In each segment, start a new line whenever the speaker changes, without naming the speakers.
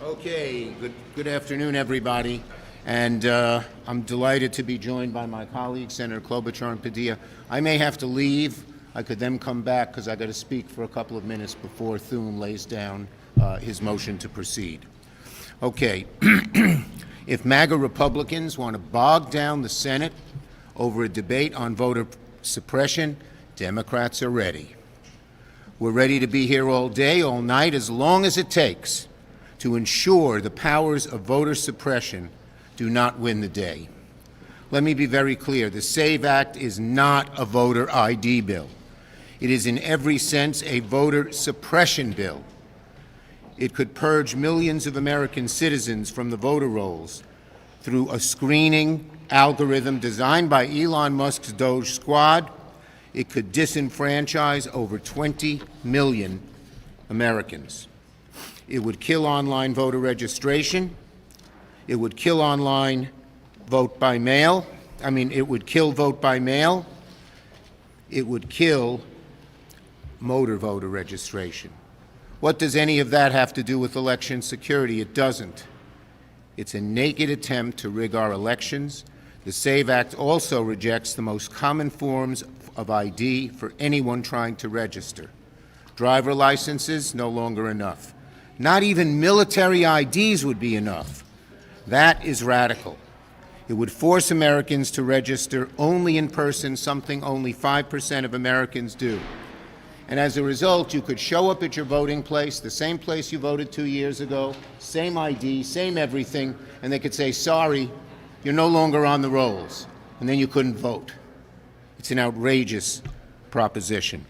Okay, good afternoon, everybody. And I'm delighted to be joined by my colleagues, Senator Klobuchar and Padilla. I may have to leave. I could then come back because I got to speak for a couple of minutes before Thune lays down his motion to proceed. Okay, if MAGA Republicans want to bog down the Senate over a debate on voter suppression, Democrats are ready. We're ready to be here all day, all night, as long as it takes to ensure the powers of voter suppression do not win the day. Let me be very clear. The SAVE Act is not a voter ID bill. It is in every sense a voter suppression bill. It could purge millions of American citizens from the voter rolls through a screening algorithm designed by Elon Musk's Doge Squad. It could disenfranchise over 20 million Americans. It would kill online voter registration. It would kill online vote by mail. It would kill vote by mail. It would kill motor voter registration. What does any of that have to do with election security? It doesn't. It's a naked attempt to rig our elections. The SAVE Act also rejects the most common forms of ID for anyone trying to register. Driver licenses, no longer enough. Not even military IDs would be enough. That is radical. It would force Americans to register only in person, something only 5% of Americans do. And as a result, you could show up at your voting place, the same place you voted 2 years ago, same ID, same everything, and they could say, sorry, you're no longer on the rolls, and then you couldn't vote. It's an outrageous proposition.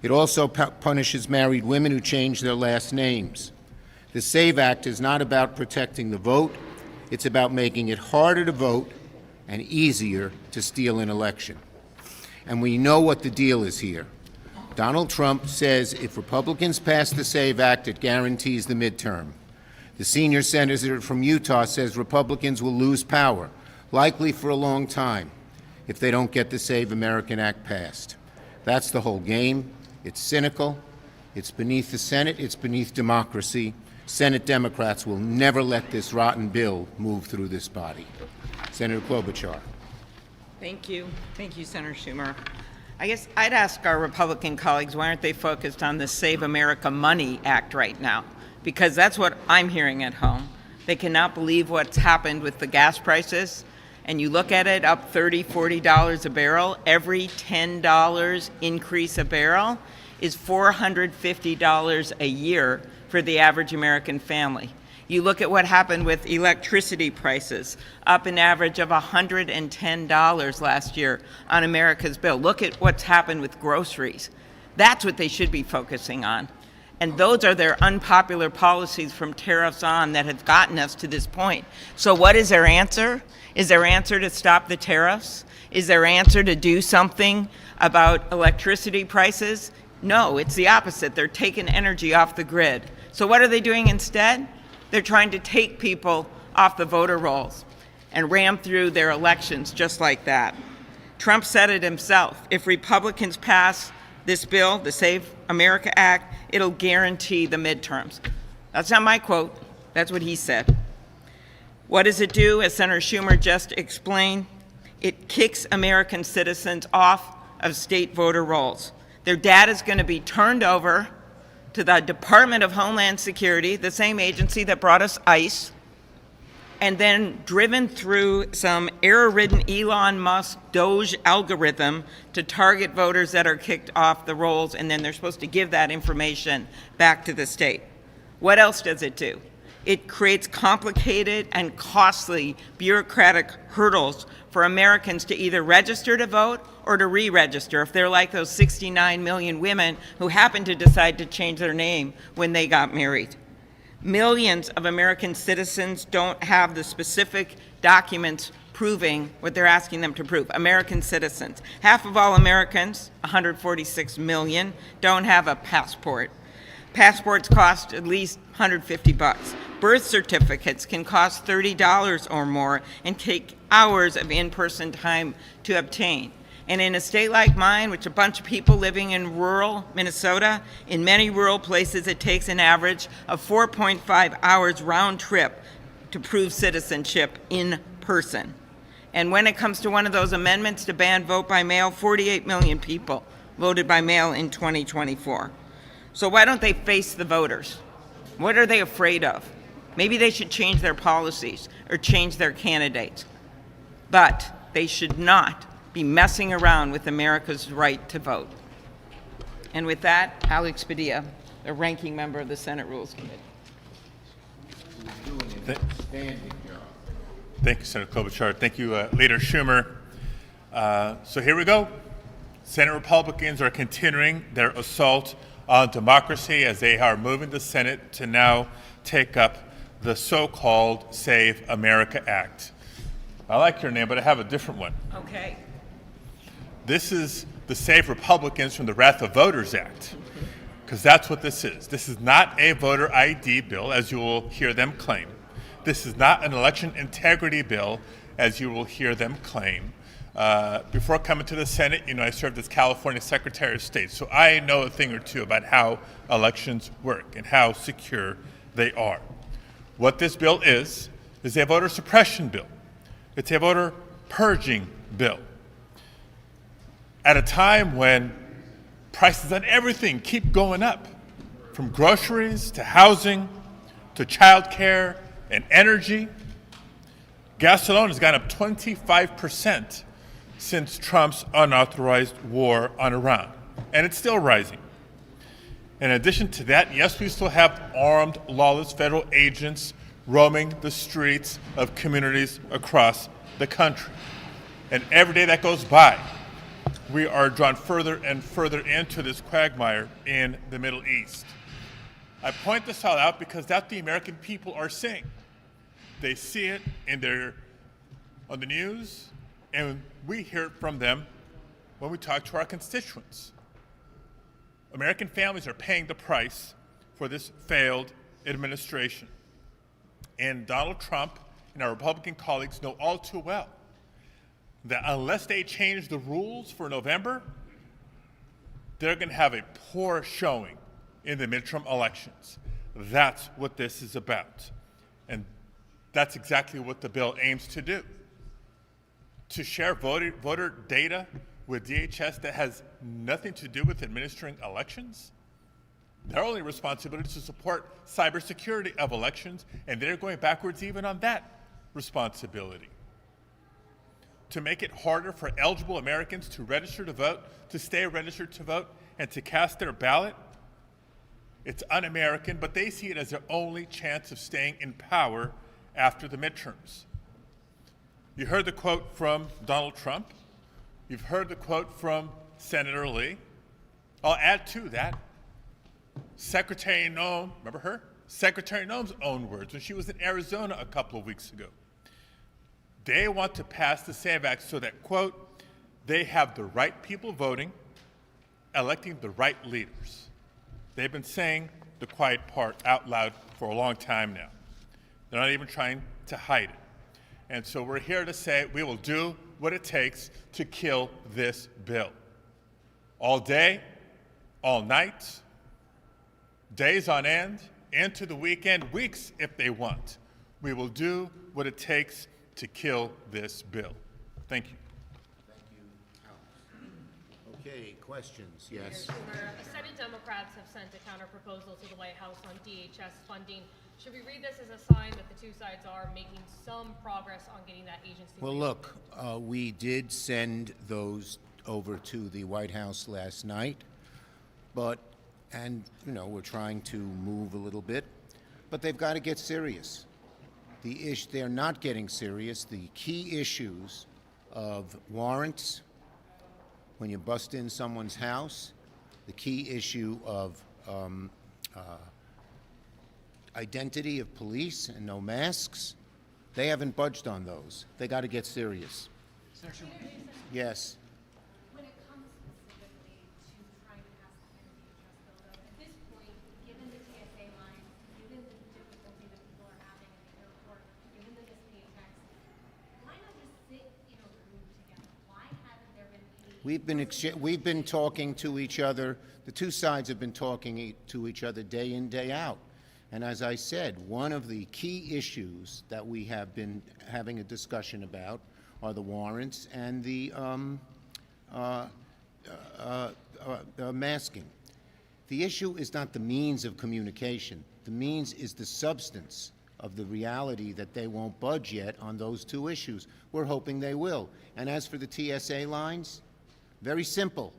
It also punishes married women who change their last names. The SAVE Act is not about protecting the vote. It's about making it harder to vote and easier to steal an election. And we know what the deal is here. Donald Trump says if Republicans pass the SAVE Act, it guarantees the midterm. The senior senator from Utah says Republicans will lose power, likely for a long time, if they don't get the Save American Act passed. That's the whole game. It's cynical. It's beneath the Senate. It's beneath democracy. Senate Democrats will never let this rotten bill move through this body. Senator Klobuchar.
Thank you. Thank you, Senator Schumer. I guess I'd ask our Republican colleagues, why aren't they focused on the Save America Money Act right now? Because that's what I'm hearing at home. They cannot believe what's happened with the gas prices. And you look at it, up $30, $40 a barrel. Every $10 increase a barrel is $450 a year for the average American family. You look at what happened with electricity prices, up an average of $110 last year on America's bill. Look at what's happened with groceries. That's what they should be focusing on. And those are their unpopular policies from tariffs on that have gotten us to this point. So what is their answer? Is their answer to stop the tariffs? Is their answer to do something about electricity prices? No, it's the opposite. They're taking energy off the grid. So what are they doing instead? They're trying to take people off the voter rolls and ram through their elections just like that. Trump said it himself. If Republicans pass this bill, the Save America Act, it'll guarantee the midterms. That's not my quote. That's what he said. What does it do? As Senator Schumer just explained, it kicks American citizens off of state voter rolls. Their data is going to be turned over to the Department of Homeland Security, the same agency that brought us ICE, and then driven through some error-ridden Elon Musk Doge algorithm to target voters that are kicked off the rolls, and then they're supposed to give that information back to the state. What else does it do? It creates complicated and costly bureaucratic hurdles for Americans to either register to vote or to re-register if they're like those 69 million women who happened to decide to change their name when they got married. Millions of American citizens don't have the specific documents proving what they're asking them to prove. American citizens. Half of all Americans, 146 million, don't have a passport. Passports cost at least $150. Birth certificates can cost $30 or more and take hours of in-person time to obtain. And in a state like mine, which a bunch of people living in rural Minnesota, in many rural places it takes an average of 4.5 hours round trip to prove citizenship in person. And when it comes to one of those amendments to ban vote by mail, 48 million people voted by mail in 2024. So why don't they face the voters? What are they afraid of? Maybe they should change their policies or change their candidates. But they should not be messing around with America's right to vote. And with that, Alex Padilla, the ranking member of the Senate Rules Committee.
Thank you, Senator Klobuchar. Thank you, Leader Schumer. So here we go. Senate Republicans are continuing their assault on democracy as they are moving the Senate to now take up the so-called Save America Act. I like your name, but I have a different one.
Okay.
This is the Save Republicans from the Wrath of Voters Act, because that's what this is. This is not a voter ID bill, as you will hear them claim. This is not an election integrity bill, as you will hear them claim. Before coming to the Senate, I served as California Secretary of State, so I know a thing or two about how elections work and how secure they are. What this bill is a voter suppression bill. It's a voter purging bill. At a time when prices on everything keep going up, from groceries to housing to childcare and energy, gas alone has gone up 25% since Trump's unauthorized war on Iran, and it's still rising. In addition to that, yes, we still have armed, lawless federal agents roaming the streets of communities across the country. And every day that goes by, we are drawn further and further into this quagmire in the Middle East. I point this all out because that's what the American people are seeing. They see it on the news, and we hear it from them when we talk to our constituents. American families are paying the price for this failed administration. And Donald Trump and our Republican colleagues know all too well that unless they change the rules for November, they're going to have a poor showing in the midterm elections. That's what this is about. And that's exactly what the bill aims to do. To share voter data with DHS that has nothing to do with administering elections? Their only responsibility is to support cybersecurity of elections, and they're going backwards even on that responsibility. To make it harder for eligible Americans to register to vote, to stay registered to vote, and to cast their ballot, it's un-American, but they see it as their only chance of staying in power after the midterms. You heard the quote from Donald Trump. You've heard the quote from Senator Lee. I'll add to that Secretary Noem, remember her? Secretary Noem's own words when she was in Arizona a couple of weeks ago. They want to pass the SAVE Act so that, quote, they have the right people voting, electing the right leaders. They've been saying the quiet part out loud for a long time now. They're not even trying to hide it. And so we're here to say we will do what it takes to kill this bill. All day, all night, days on end, into the weekend, weeks if they want. We will do what it takes to kill this bill. Thank you.
Thank you, Alex. Okay, questions? Yes.
Senate Democrats have sent a counterproposal to the White House on DHS funding. Should we read this as a sign that the two sides are making some progress on getting that agency?
Well, look, we did send those over to the White House last night, we're trying to move a little bit, but they've got to get serious. They're not getting serious. The key issues of warrants, when you bust in someone's house, the key issue of identity of police and no masks, they haven't budged on those. They got to get serious. Yes.
When it comes specifically to trying to pass the anti-trust bill, though, at this point, given the TSA lines, given the difficulty that people are having in the airport, given the missed paychecks, why not just sit in a room together? Why haven't there been any
We've been talking to each other. The two sides have been talking to each other day in, day out. And as I said, one of the key issues that we have been having a discussion about are the warrants and the masking. The issue is not the means of communication. The means is the substance of the reality that they won't budge yet on those two issues. We're hoping they will. And as for the TSA lines, very simple.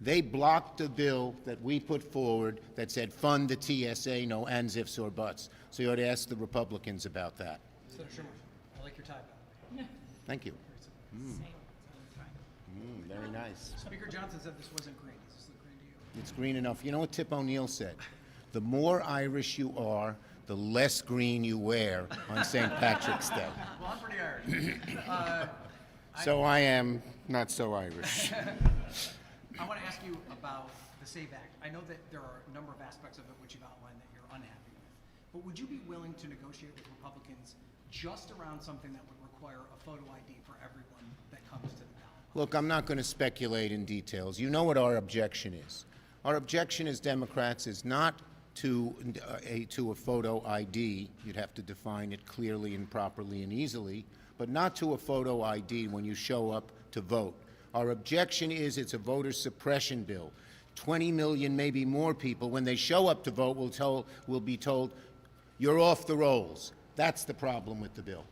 They blocked a bill that we put forward that said fund the TSA, no ands, ifs, or buts. So you ought to ask the Republicans about that.
Senator Schumer, I like your tie, by the way.
Thank you.
Same.
Very nice.
Speaker Johnson said this wasn't green. Does this look green to you?
It's green enough. You know what Tip O'Neill said? The more Irish you are, the less green you wear on St. Patrick's Day.
Well, I'm pretty Irish.
So I am not so Irish.
I want to ask you about the SAVE Act. I know that there are a number of aspects of it which you've outlined that you're unhappy with. But would you be willing to negotiate with Republicans just around something that would require a photo ID for everyone that comes to the ballot?
Look, I'm not going to speculate in details. You know what our objection is. Our objection as Democrats is not to a photo ID. You'd have to define it clearly and properly and easily, but not to a photo ID when you show up to vote. Our objection is it's a voter suppression bill. 20 million, maybe more people, when they show up to vote, will be told, you're off the rolls. That's the problem with the bill.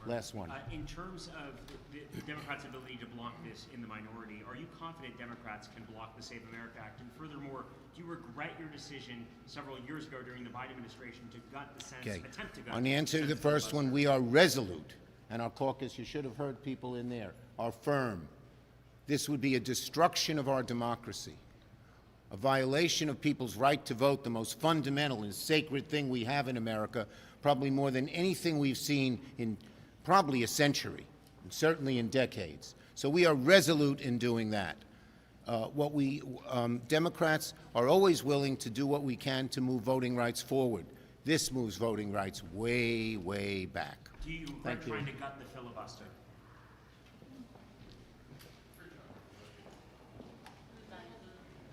Last one.
In terms of the Democrats' ability to block this in the minority, are you confident Democrats can block the Save America Act? And furthermore, do you regret your decision several years ago during the Biden administration to gut the Senate's attempt to gut?
On the answer to the first one, we are resolute. And our caucus, you should have heard people in there, are firm. This would be a destruction of our democracy, a violation of people's right to vote, the most fundamental and sacred thing we have in America, probably more than anything we've seen in probably a century, and certainly in decades. So we are resolute in doing that. Democrats are always willing to do what we can to move voting rights forward. This moves voting rights way, way back.
Do you regret trying to gut the filibuster?